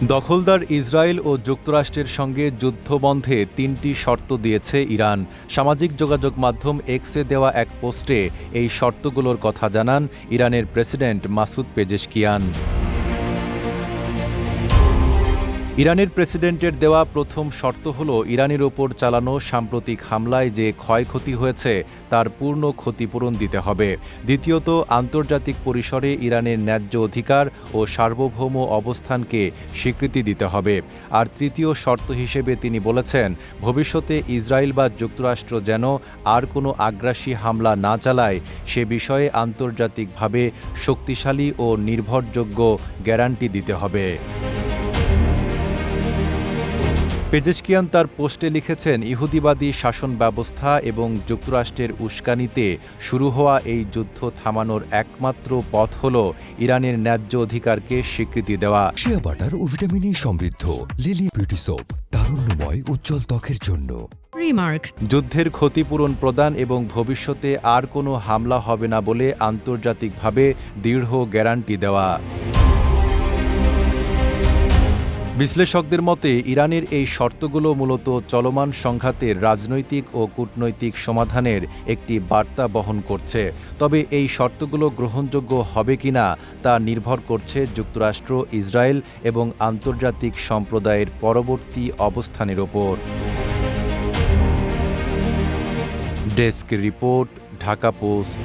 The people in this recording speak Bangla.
দখলদার ইসরায়েল ও যুক্তরাষ্ট্রের সঙ্গে যুদ্ধবন্ধে ৩টি শর্ত দিয়েছে ইরান। সামাজিক যোগাযোগ মাধ্যম এক্সে দেওয়া এক পোস্টে এই শর্তগুলোর কথা জানান ইরানের প্রেসিডেন্ট মাসুদ পেজেশকিয়ান। ইরানের প্রেসিডেন্টের দেওয়া প্রথম শর্ত হল ইরানের ওপর চালানো সাম্প্রতিক হামলায় যে ক্ষয়ক্ষতি হয়েছে তার পূর্ণ ক্ষতিপূরণ দিতে হবে। দ্বিতীয়ত, আন্তর্জাতিক পরিসরে ইরানের ন্যায্য অধিকার ও সার্বভৌম অবস্থানকে স্বীকৃতি দিতে হবে। আর তৃতীয় শর্ত হিসেবে তিনি বলেছেন, ভবিষ্যতে ইসরায়েল বা যুক্তরাষ্ট্র যেন আর কোনো আগ্রাসী হামলা না চালায় সে বিষয়ে আন্তর্জাতিকভাবে শক্তিশালী ও নির্ভরযোগ্য গ্যারান্টি দিতে হবে। পেজেশকিয়ান তার পোস্টে লিখেছেন, ইহুদিবাদী শাসন ব্যবস্থা এবং যুক্তরাষ্ট্রের উস্কানিতে শুরু হওয়া এই যুদ্ধ থামানোর একমাত্র পথ হল ইরানের ন্যায্য অধিকারকে স্বীকৃতি দেওয়া। শিয়া বাটার ও ভিটামিনে সমৃদ্ধ লিলি বিউটি সোপ, তারুণ্যময় উজ্জ্বল ত্বকের জন্য। রিমার্ক, যুদ্ধের ক্ষতিপূরণ প্রদান এবং ভবিষ্যতে আর কোনো হামলা হবে না বলে আন্তর্জাতিকভাবে দৃঢ় গ্যারান্টি দেওয়া। বিশ্লেষকদের মতে ইরানের এই শর্তগুলো মূলত চলমান সংঘাতের রাজনৈতিক ও কূটনৈতিক সমাধানের একটি বার্তা বহন করছে। তবে এই শর্তগুলো গ্রহণযোগ্য হবে কিনা তা নির্ভর করছে যুক্তরাষ্ট্র, ইসরায়েল এবং আন্তর্জাতিক সম্প্রদায়ের পরবর্তী অবস্থানের ওপর। Desk report, Dhaka post.